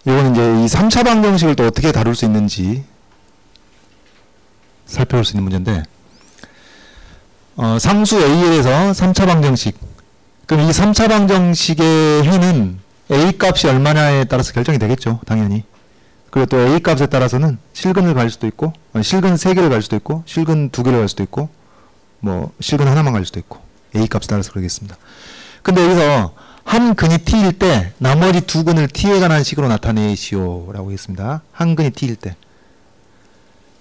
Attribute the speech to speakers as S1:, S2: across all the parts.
S1: 이거는 이제 이 3차 방정식을 또 어떻게 다룰 수 있는지 살펴볼 수 있는 문제인데, 상수 A에 대해서 3차 방정식. 그럼 이 3차 방정식의 해는 A 값이 얼마냐에 따라서 결정이 되겠죠, 당연히. 그리고 또 A 값에 따라서는 실근을 갈 수도 있고, 실근 3개를 갈 수도 있고, 실근 2개를 갈 수도 있고, 뭐 실근 하나만 갈 수도 있고, A 값에 따라서 그러겠습니다. 근데 여기서 한 근이 T일 때 나머지 두 근을 T에 관한 식으로 나타내시오 라고 했습니다. 한 근이 T일 때.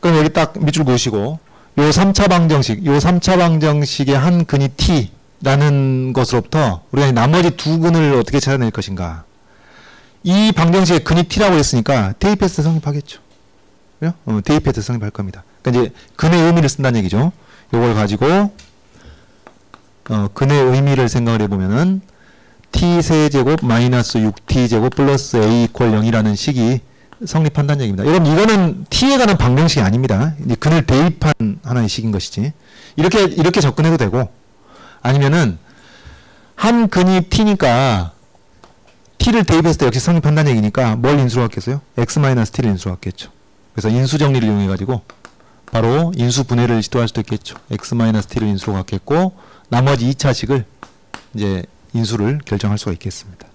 S1: 그럼 여기 딱 밑줄 그으시고, 요 3차 방정식의 한 근이 T라는 것으로부터 우리가 나머지 두 근을 어떻게 찾아낼 것인가. 이 방정식의 근이 T라고 했으니까 대입해서 성립하겠죠. 그죠? 대입해서 성립할 겁니다. 그러니까 이제 근의 의미를 쓴다는 얘기죠. 요걸 가지고 근의 의미를 생각을 해보면은 T세제곱 마이너스 6T제곱 플러스 A 이퀄 0이라는 식이 성립한다는 얘기입니다. 여러분, 이거는 T에 관한 방정식이 아닙니다. 근을 대입한 하나의 식인 것이지. 이렇게 접근해도 되고, 아니면은 한 근이 T니까 T를 대입했을 때 역시 성립한다는 얘기니까 뭘 인수로 갖겠어요? X-T를 인수로 갖겠죠. 그래서 인수 정리를 이용해가지고 바로 인수 분해를 시도할 수도 있겠죠. X-T를 인수로 갖겠고, 나머지 2차식을 이제 인수를 결정할 수가 있겠습니다.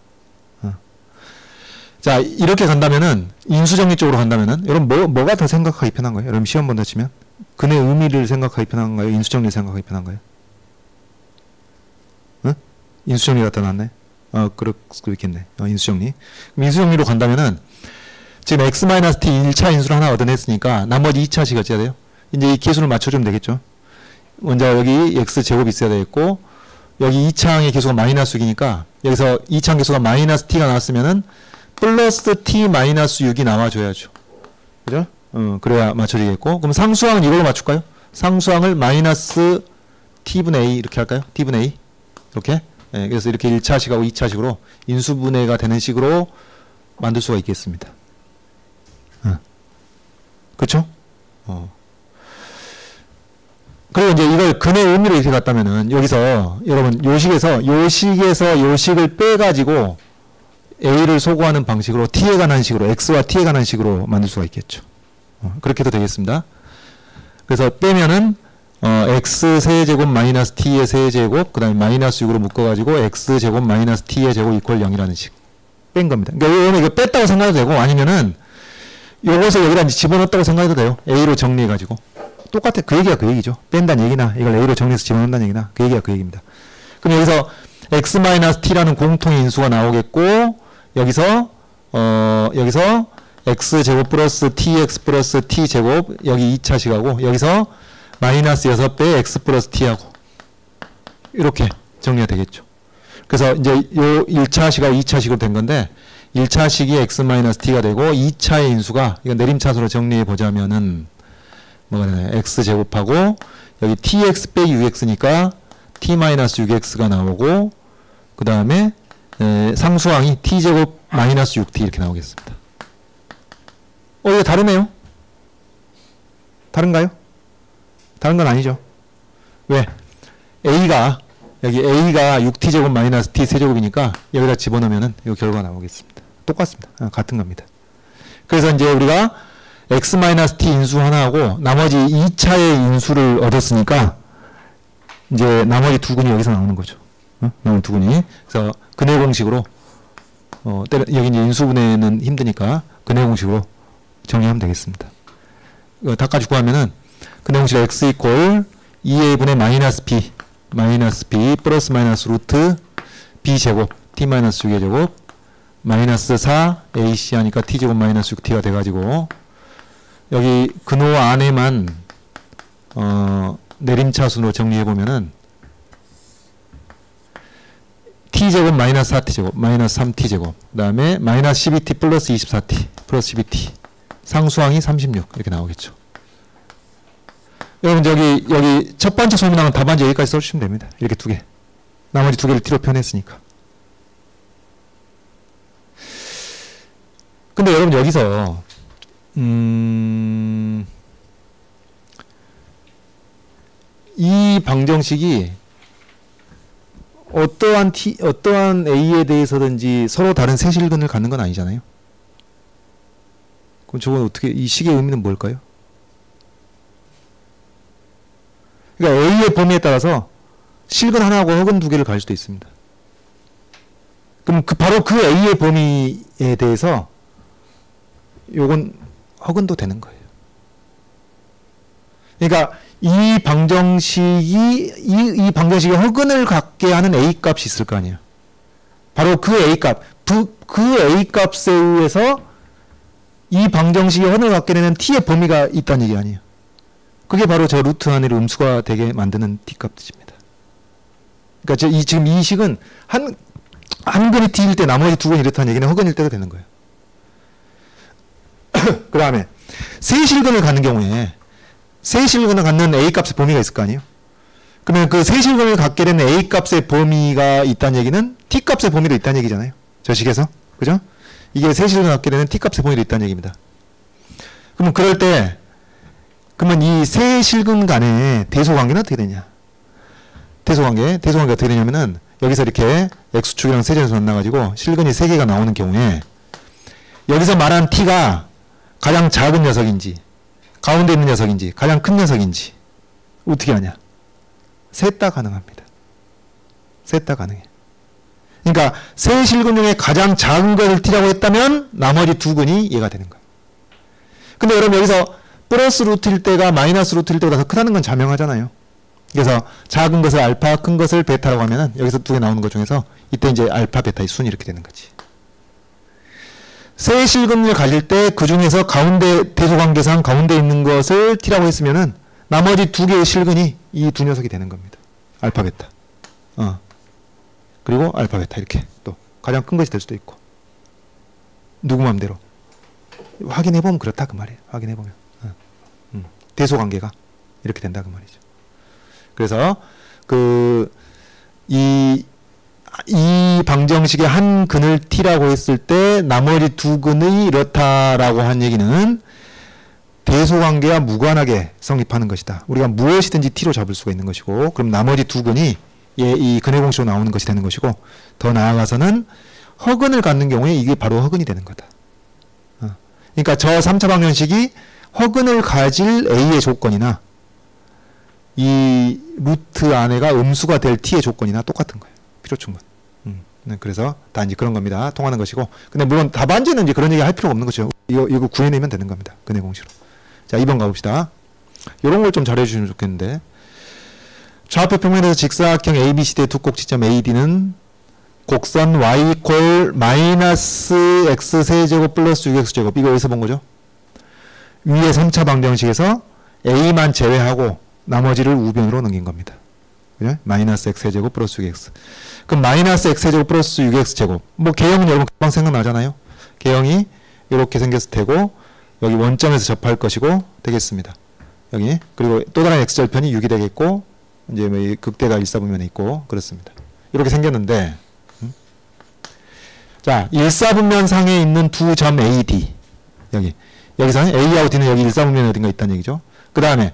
S1: 자, 이렇게 간다면은, 인수정리 쪽으로 간다면은, 여러분, 뭐가 더 생각하기 편한 거예요? 여러분, 시험 본다 치면? 근의 의미를 생각하기 편한가요? 인수정리를 생각하기 편한가요? 응? 인수정리가 더 낫네? 그럴 수도 있겠네. 인수정리. 그럼 인수정리로 간다면은, 지금 X-T 1차 인수를 하나 얻어냈으니까, 나머지 2차식 어찌해야 돼요? 이제 이 계수를 맞춰주면 되겠죠? 먼저 여기 X제곱이 있어야 되겠고, 여기 2차항의 계수가 마이너스 6이니까, 여기서 2차항 계수가 마이너스 T가 나왔으면은, 플러스 T 마이너스 6이 나와줘야죠. 그죠? 그래야 맞춰지겠고. 그럼 상수항은 이걸로 맞출까요? 상수항을 마이너스 T분의 A 이렇게 할까요? T분의 A. 이렇게. 네, 그래서 이렇게 1차식하고 2차식으로 인수분해가 되는 식으로 만들 수가 있겠습니다. 그쵸? 그리고 이제 이걸 근의 의미로 이렇게 갔다면은, 여기서, 여러분, 요식을 빼가지고, A를 소구하는 방식으로 T에 관한 식으로, X와 T에 관한 식으로 만들 수가 있겠죠. 그렇게 해도 되겠습니다. 그래서 빼면은 X세제곱 마이너스 T의 세제곱, 그 다음에 마이너스 6으로 묶어가지고 X제곱 마이너스 T의 제곱 이퀄 0이라는 식. 뺀 겁니다. 그러니까 이거 뺐다고 생각해도 되고, 아니면은 요것을 여기다 집어넣었다고 생각해도 돼요. A로 정리해가지고. 똑같아. 그 얘기가 그 얘기죠. 뺀다는 얘기나 이걸 A로 정리해서 집어넣는다는 얘기나 그 얘기가 그 얘기입니다. 그럼 여기서 X-T라는 공통의 인수가 나오겠고, 여기서 X제곱 플러스 TX 플러스 T제곱, 여기 2차식하고, 여기서 마이너스 6배 X 플러스 T하고, 이렇게 정리가 되겠죠. 그래서 이제 요 1차식하고 2차식으로 된 건데, 1차식이 X-T가 되고, 2차의 인수가, 이건 내림차수로 정리해 보자면은, 뭐가 되나요? X제곱하고, 여기 TX 빼기 6X니까, T-6X가 나오고, 그 다음에, 상수항이 T제곱 마이너스 6T 이렇게 나오겠습니다. 이거 다르네요? 다른가요? 다른 건 아니죠. 왜? 여기 A가 6T제곱 마이너스 T 세제곱이니까 여기다 집어넣으면은 이 결과가 나오겠습니다. 똑같습니다. 같은 겁니다. 그래서 이제 우리가 X-T 인수 하나하고 나머지 2차의 인수를 얻었으니까 이제 나머지 두 근이 여기서 나오는 거죠. 나머지 두 근이. 그래서 근의 공식으로 여기 이제 인수분해는 힘드니까 근의 공식으로 정리하면 되겠습니다. 이거 닦아주고 하면은 근의 공식 X 이퀄 2A분의 마이너스 B 플러스 마이너스 루트 B 제곱 T 마이너스 6의 제곱 마이너스 4 AC 하니까 T 제곱 마이너스 6T가 돼가지고 여기 근호 안에만 내림차순으로 정리해보면은 T제곱 마이너스 4T제곱 마이너스 3T제곱 그 다음에 마이너스 12T 플러스 24T 플러스 12T 상수항이 36 이렇게 나오겠죠. 여러분 여기 첫 번째 소문항은 답안지 여기까지 써주시면 됩니다. 이렇게 두 개. 나머지 두 개를 T로 표현했으니까. 근데 여러분 여기서 이 방정식이 어떠한 A에 대해서든지 서로 다른 세실근을 갖는 건 아니잖아요. 그럼 저건 어떻게, 이 식의 의미는 뭘까요? 그러니까 A의 범위에 따라서 실근 하나하고 허근 두 개를 가질 수도 있습니다. 그럼 바로 그 A의 범위에 대해서 요건 허근도 되는 거예요. 그러니까 이 방정식이 허근을 갖게 하는 A 값이 있을 거 아니에요. 바로 그 A 값, 그 A 값에 의해서 이 방정식이 허근을 갖게 되는 T의 범위가 있다는 얘기 아니에요. 그게 바로 저 루트 안으로 음수가 되게 만드는 T 값입니다. 그러니까 지금 이 식은 한 근이 T일 때 나머지 두 근이 이렇다는 얘기는 허근일 때도 되는 거예요. 그 다음에 세 실근을 갖는 경우에 세 실근을 갖는 A 값의 범위가 있을 거 아니에요. 그러면 그 세 실근을 갖게 되는 A 값의 범위가 있다는 얘기는 T 값의 범위도 있다는 얘기잖아요. 저 식에서. 그죠? 이게 세 실근을 갖게 되는 T 값의 범위도 있다는 얘기입니다. 그러면 그럴 때 그러면 이 세 실근 간의 대소관계는 어떻게 되냐? 대소관계가 어떻게 되냐면은 여기서 이렇게 X축이랑 세제에서 만나가지고 실근이 세 개가 나오는 경우에 여기서 말한 T가 가장 작은 녀석인지 가운데 있는 녀석인지 가장 큰 녀석인지 어떻게 하냐? 셋 다 가능합니다. 셋 다 가능해. 그러니까 세 실근 중에 가장 작은 것을 T라고 했다면 나머지 두 근이 얘가 되는 거예요. 근데 여러분 여기서 플러스 루트일 때가 마이너스 루트일 때보다 더 크다는 건 자명하잖아요. 그래서 작은 것을 알파, 큰 것을 베타라고 하면은 여기서 두 개 나오는 것 중에서 이때 이제 알파, 베타의 순이 이렇게 되는 거지. 세 실근을 가질 때 그 중에서 가운데 대소관계상 가운데 있는 것을 T라고 했으면은 나머지 두 개의 실근이 이 두 녀석이 되는 겁니다. 알파, 베타. 그리고 알파, 베타 이렇게 또 가장 큰 것이 될 수도 있고 누구 맘대로 확인해보면 그렇다 그 말이에요. 확인해보면 대소관계가 이렇게 된다 그 말이죠. 그래서 이 방정식의 한 근을 T라고 했을 때 나머지 두 근이 이렇다라고 한 얘기는 대소관계와 무관하게 성립하는 것이다. 우리가 무엇이든지 T로 잡을 수가 있는 것이고 그럼 나머지 두 근이 이 근의 공식으로 나오는 것이 되는 것이고 더 나아가서는 허근을 갖는 경우에 이게 바로 허근이 되는 거다. 그러니까 저 3차 방정식이 허근을 가질 A의 조건이나 이 루트 안에가 음수가 될 T의 조건이나 똑같은 거예요. 필요충분. 그래서 다 이제 그런 겁니다. 통하는 것이고. 근데 물론 답안지는 이제 그런 얘기 할 필요가 없는 거죠. 이거 구해내면 되는 겁니다. 근의 공식으로. 자, 2번 가봅시다. 이런 걸 좀 잘해주시면 좋겠는데. 좌표 평면에서 직사각형 ABCD의 두 꼭지점 AD는 곡선 y 콜 마이너스 x 세제곱 플러스 6x제곱 이거 어디서 본 거죠? 위에 3차 방정식에서 a만 제외하고 나머지를 우변으로 넘긴 겁니다. 그죠? 마이너스 x 세제곱 플러스 6x. 그럼 마이너스 x 세제곱 플러스 6x제곱. 뭐 개형은 여러분 금방 생각나잖아요. 개형이 이렇게 생겼을 테고 여기 원점에서 접할 것이고 되겠습니다. 여기 그리고 또 다른 x절편이 6이 되겠고 이제 뭐 극대가 일사분면에 있고 그렇습니다. 이렇게 생겼는데 자, 일사분면 상에 있는 두 점 AD 여기서 A하고 D는 여기 일사분면에 어딘가 있다는 얘기죠. 그 다음에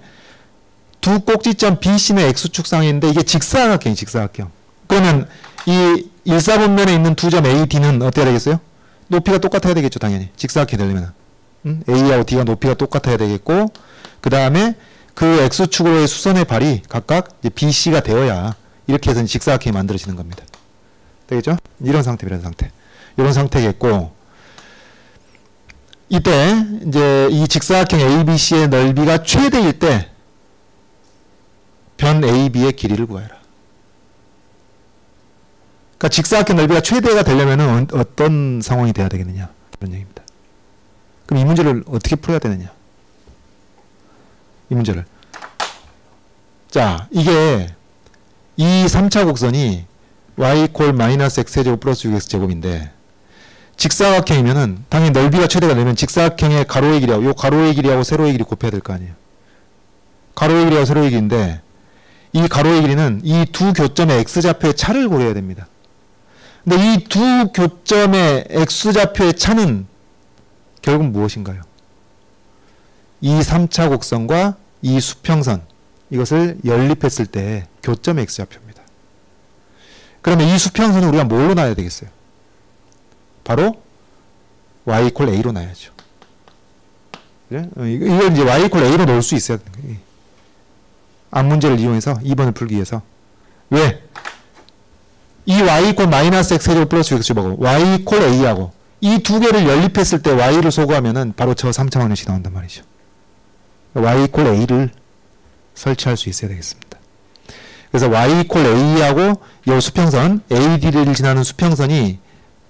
S1: 두 꼭지점 BC는 X축 상에 있는데 이게 직사각형이 직사각형. 그러면 이 일사분면에 있는 두 점 AD는 어떻게 되겠어요? 높이가 똑같아야 되겠죠, 당연히. 직사각형이 되려면. A하고 D가 높이가 똑같아야 되겠고 그 다음에 그 X축으로의 수선의 발이 각각 이제 BC가 되어야 이렇게 해서 직사각형이 만들어지는 겁니다. 되겠죠? 이런 상태, 이런 상태. 이런 상태겠고 이때 이제 이 직사각형 ABC의 넓이가 최대일 때 변 AB의 길이를 구해라. 그러니까 직사각형 넓이가 최대가 되려면 어떤 상황이 돼야 되겠느냐 그런 얘기입니다. 그럼 이 문제를 어떻게 풀어야 되느냐 이 문제를 자 이게 이 3차 곡선이 y 콜 마이너스 x제곱 플러스 6x제곱인데 직사각형이면은 당연히 넓이가 최대가 되면 직사각형의 가로의 길이하고 요 가로의 길이하고 세로의 길이 곱해야 될 거 아니에요. 가로의 길이하고 세로의 길인데 이 가로의 길이는 이 두 교점의 x좌표의 차를 고려해야 됩니다. 근데 이 두 교점의 x좌표의 차는 결국 무엇인가요? 이 3차 곡선과 이 수평선 이것을 연립했을 때 교점의 x좌표입니다. 그러면 이 수평선을 우리가 뭘로 놔야 되겠어요? 바로 y = a로 놔야죠. 그래? 이걸 이제 y 이퀄 a로 넣을 수 있어야 되는 거예요. 앞 문제를 이용해서 2번을 풀기 위해서. 왜? 이 y 이퀄 마이너스 x 제곱 플러스 6x제곱하고 y 이퀄 a하고 이 두 개를 연립했을 때 y를 소거하면은 바로 저 3차 방정식이 나온단 말이죠. y 이퀄 a를 설치할 수 있어야 되겠습니다. 그래서 y 이퀄 a하고 이 수평선 AD를 지나는 수평선이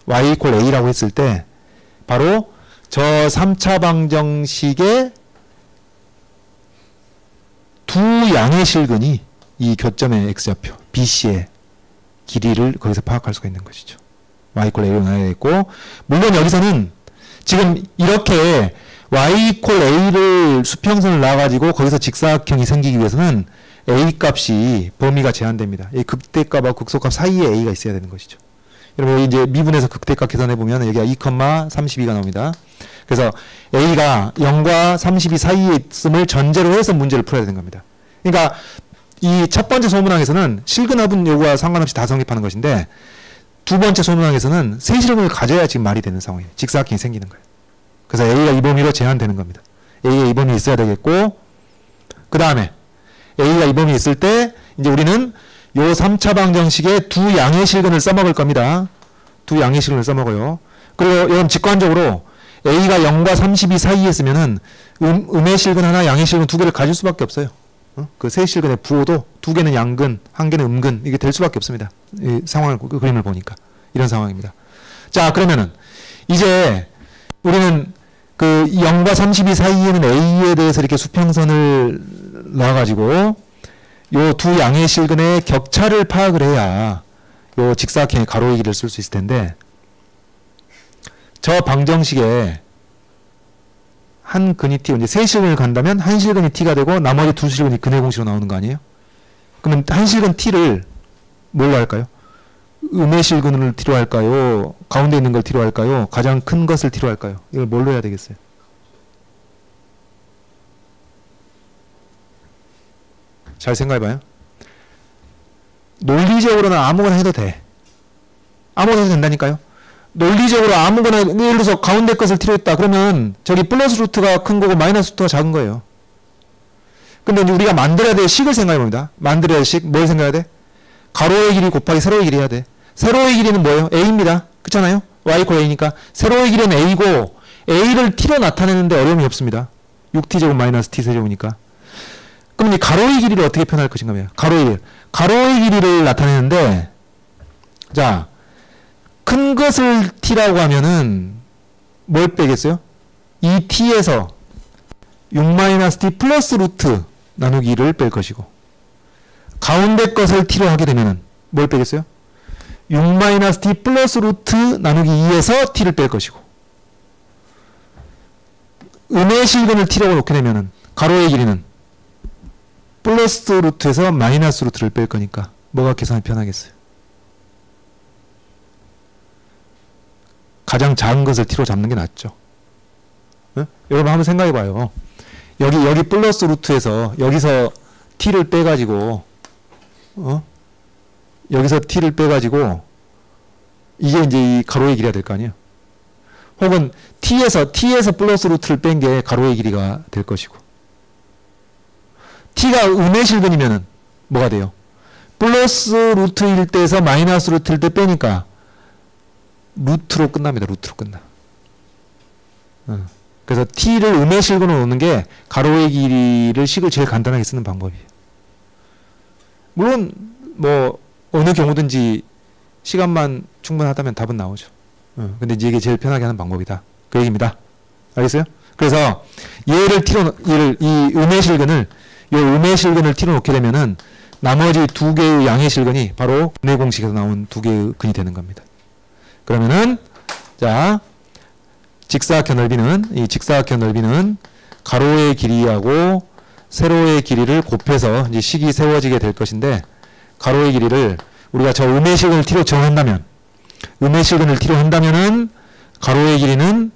S1: y 이퀄 a라고 했을 때 바로 저 3차 방정식의 두 양의 실근이 이 교점의 x좌표 BC의 길이를 거기서 파악할 수가 있는 것이죠. y 이퀄 a로 나와야 되겠고, 물론 여기서는 지금 이렇게 y 이퀄 a를 수평선을 놔가지고 거기서 직사각형이 생기기 위해서는 a 값이 범위가 제한됩니다. 이 극대값하고 극소값 사이에 a가 있어야 되는 것이죠. 여러분 이제 미분에서 극대값 계산해 보면 여기가 2,32가 나옵니다. 그래서 a가 0과 32 사이에 있음을 전제로 해서 문제를 풀어야 되는 겁니다. 그러니까 이 첫 번째 소문항에서는 실근합은 요구와 상관없이 다 성립하는 것인데, 두 번째 소문항에서는 세 실근을 가져야 지금 말이 되는 상황이에요. 직사각형이 생기는 거예요. 그래서 a가 이 범위로 제한되는 겁니다. a가 이 범위에 있어야 되겠고, 그 다음에 a가 이 범위에 있을 때 이제 우리는 요 3차 방정식의 두 양의 실근을 써먹을 겁니다. 두 양의 실근을 써먹어요. 그리고 여러분 직관적으로 a가 0과 32 사이에 있으면은 음의 실근 하나, 양의 실근 두 개를 가질 수밖에 없어요. 그 세 실근의 부호도 두 개는 양근, 한 개는 음근, 이게 될 수밖에 없습니다. 이 상황을, 그 그림을 보니까 이런 상황입니다. 자, 그러면은 이제 우리는 그 0과 32 사이에는 a에 대해서 이렇게 수평선을 놔가지고 요 두 양의 실근의 격차를 파악을 해야 요 직사각형의 가로의 길이를 쓸 수 있을 텐데, 저 방정식에 한 근이 t, 이제 세 실근을 간다면 한 실근이 t가 되고 나머지 두 실근이 근의 공식으로 나오는 거 아니에요? 그러면 한 실근 t를 뭘로 할까요? 음의 실근을 t로 할까요? 가운데 있는 걸 t로 할까요? 가장 큰 것을 t로 할까요? 이걸 뭘로 해야 되겠어요? 잘 생각해봐요. 논리적으로는 아무거나 해도 돼. 아무거나 해도 된다니까요. 논리적으로 아무거나, 예를 들어서 가운데 것을 t로 했다. 그러면 저기 플러스 루트가 큰 거고 마이너스 루트가 작은 거예요. 근데 이제 우리가 만들어야 될 식을 생각해봅니다. 만들어야 될 식, 뭘 생각해야 돼? 가로의 길이 곱하기 세로의 길이 해야 돼. 세로의 길이는 뭐예요? a입니다. 그렇잖아요? y 이퀄 a니까 세로의 길이는 a고 a를 t로 나타내는데 어려움이 없습니다. 6t제곱 마이너스 t세제곱이니까. 그럼 이 가로의 길이를 어떻게 표현할 것인가? 가로의 길이를 나타내는데, 자, 큰 것을 t라고 하면은 뭘 빼겠어요? 이 t에서 6-t 플러스 루트 나누기 2를 뺄 것이고, 가운데 것을 t로 하게 되면은 뭘 빼겠어요? 6-t 플러스 루트 나누기 2에서 t를 뺄 것이고, 음의 실근을 t라고 놓게 되면은 가로의 길이는 플러스 루트에서 마이너스 루트를 뺄 거니까 뭐가 계산이 편하겠어요? 가장 작은 것을 t로 잡는 게 낫죠. 네? 여러분 한번 생각해봐요. 여기 플러스 루트에서 여기서 t를 빼가지고 여기서 t를 빼가지고 이게 이제 이 가로의 길이가 될 거 아니에요. 혹은 t에서 플러스 루트를 뺀 게 가로의 길이가 될 것이고, t가 음의 실근이면은 뭐가 돼요? 플러스 루트일 때에서 마이너스 루트일 때 빼니까 루트로 끝납니다. 루트로 끝나. 그래서 t를 음의 실근으로 놓는 게 가로의 길이를 식을 제일 간단하게 쓰는 방법이에요. 물론 뭐 어느 경우든지 시간만 충분하다면 답은 나오죠. 근데 이제 이게 제일 편하게 하는 방법이다. 그 얘기입니다. 알겠어요? 그래서 이 음의 실근을, 이 음의 실근을 t로 놓게 되면은 나머지 두 개의 양의 실근이 바로 근의 공식에서 나온 두 개의 근이 되는 겁니다. 그러면은 자, 직사각형 넓이는 가로의 길이하고 세로의 길이를 곱해서 이제 식이 세워지게 될 것인데, 가로의 길이를 우리가 저 음의 실근을 t로 정한다면, 가로의 길이는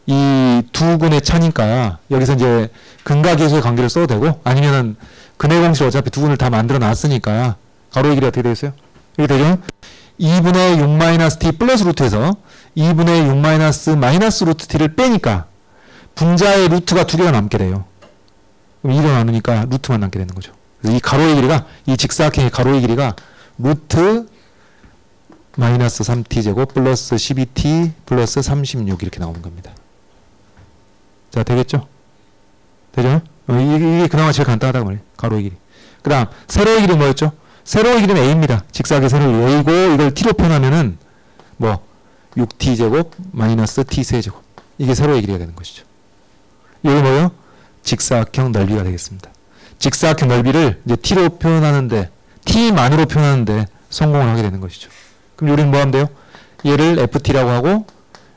S1: 이 두 근의 차니까 여기서 이제 근과 계수의 관계를 써도 되고, 아니면은 근의 공식을 어차피 두 근을 다 만들어 놨으니까 가로의 길이 어떻게 되겠어요? 이렇게 되죠? 2분의 6-t 플러스 루트에서 2분의 6 마이너스 루트 t를 빼니까 분자의 루트가 두 개가 남게 돼요. 그럼 2로 나누니까 루트만 남게 되는 거죠. 그래서 이 가로의 길이가, 이 직사각형의 가로의 길이가 루트 마이너스 3t제곱 플러스 12t 플러스 36 이렇게 나오는 겁니다. 자, 되겠죠? 되죠? 이게 그나마 제일 간단하다고 말해요. 가로의 길이. 그 다음 세로의 길이 뭐였죠? 세로의 길이는 a입니다. 직사각의 세로의 a고, 이걸 t로 표현하면은 뭐 6t제곱 마이너스 t세제곱, 이게 세로의 길이가 되는 것이죠. 이게 뭐예요? 직사각형 넓이가 되겠습니다. 직사각형 넓이를 이제 t로 표현하는데, t만으로 표현하는데 성공을 하게 되는 것이죠. 그럼 우리는 뭐 하면 돼요? 얘를 ft라고 하고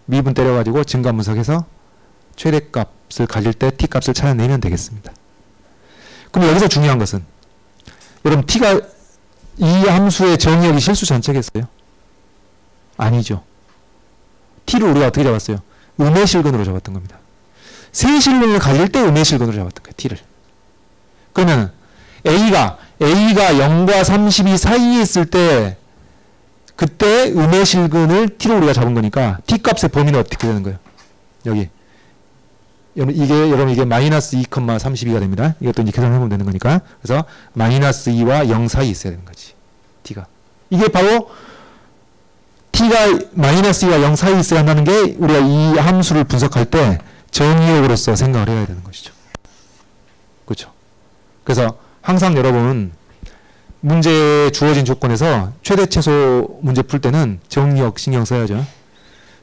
S1: 미분 때려가지고 증가분석해서 최대값을 가질 때 t값을 찾아내면 되겠습니다. 그럼 여기서 중요한 것은, 여러분 t가 이 함수의 정의역이 실수 전체겠어요? 아니죠. t를 우리가 어떻게 잡았어요? 음의 실근으로 잡았던 겁니다. 세실근을 가질 때 음의 실근으로 잡았던 거예요. t를. 그러면 a가 0과 32 사이에 있을 때 그때 음의 실근을 t로 우리가 잡은 거니까 t값의 범위는 어떻게 되는 거예요? 여기. 여러분 이게 마이너스 2,32가 됩니다. 이것도 이제 계산해보면 되는 거니까. 그래서 마이너스 2와 0 사이에 있어야 되는 거지. t가. 이게 바로 t가 마이너스 2와 0 사이에 있어야 한다는 게 우리가 이 함수를 분석할 때 정의역으로서 생각을 해야 되는 것이죠. 그렇죠? 그래서 항상 여러분 문제에 주어진 조건에서 최대 최소 문제 풀 때는 정의역 신경 써야죠.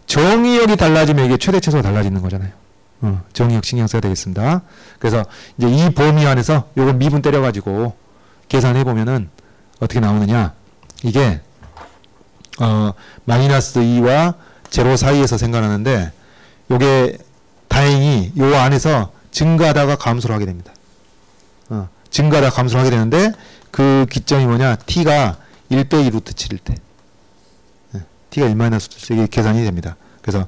S1: 정의역이 달라지면 이게 최대 최소가 달라지는 거잖아요. 정의역 신경 써야 되겠습니다. 그래서 이제 이 범위 안에서 요거 미분 때려가지고 계산해 보면은 어떻게 나오느냐, 이게 마이너스 2와 제로 사이에서 생각하는데, 요게 다행히 요 안에서 증가하다가 감소를 하게 됩니다. 증가하다가 감소를 하게 되는데, 그 기점이 뭐냐, t가 1 빼기 루트 7일 때, t가 1 마이너스 루트 7, 이게 계산이 됩니다. 그래서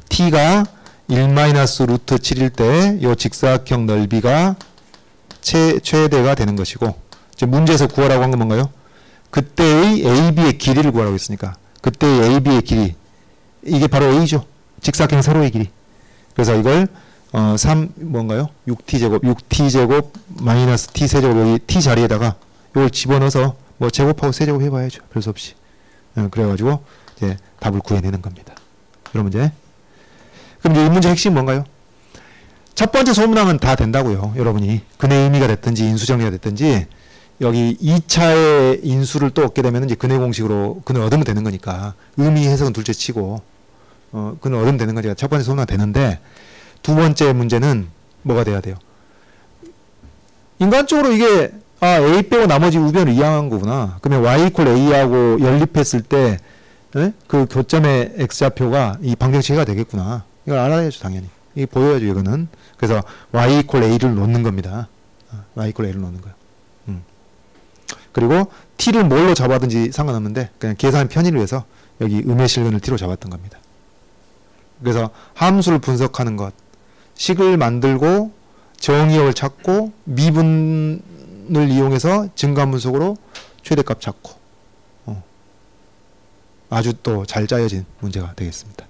S1: t가 1 마이너스 루트 7일 때 요 직사각형 넓이가 최대가 되는 것이고, 지금 문제에서 구하라고 한 건 뭔가요? 그때의 AB의 길이를 구하라고 했으니까 그때의 AB의 길이, 이게 바로 A죠. 직사각형 세로의 길이. 그래서 이걸 6t제곱 마이너스 t세제곱, 여기 t 자리에다가 이걸 집어넣어서 뭐 제곱하고 세제곱 해봐야죠. 별 수 없이. 그래가지고 이제 답을 구해내는 겁니다. 이런 문제. 그럼 이제 이 문제 핵심이 뭔가요? 첫 번째 소문항은 다 된다고요. 여러분이 근의 의미가 됐든지 인수정리가 됐든지, 여기 2차의 인수를 또 얻게 되면 이제 근의 공식으로 근을 얻으면 되는 거니까, 의미 해석은 둘째 치고 근을 얻으면 되는 거니까 첫 번째 소문항 되는데, 두 번째 문제는 뭐가 돼야 돼요? 인간적으로 이게 A 빼고 나머지 우변을 이항한 거구나. 그러면 y 이퀄 a하고 연립했을 때 그 교점의 x좌표가 이 방정식이 되겠구나. 이걸 알아야죠, 당연히. 이게 보여야죠, 이거는. 그래서 y 이퀄 a를 놓는 겁니다. y 이퀄 a를 놓는 거예요. 그리고 t를 뭘로 잡아든지 상관없는데 그냥 계산 편의를 위해서 여기 음의 실근을 t로 잡았던 겁니다. 그래서 함수를 분석하는 것, 식을 만들고 정의역을 찾고 미분을 이용해서 증가분석으로 최대값 찾고, 아주 또 잘 짜여진 문제가 되겠습니다.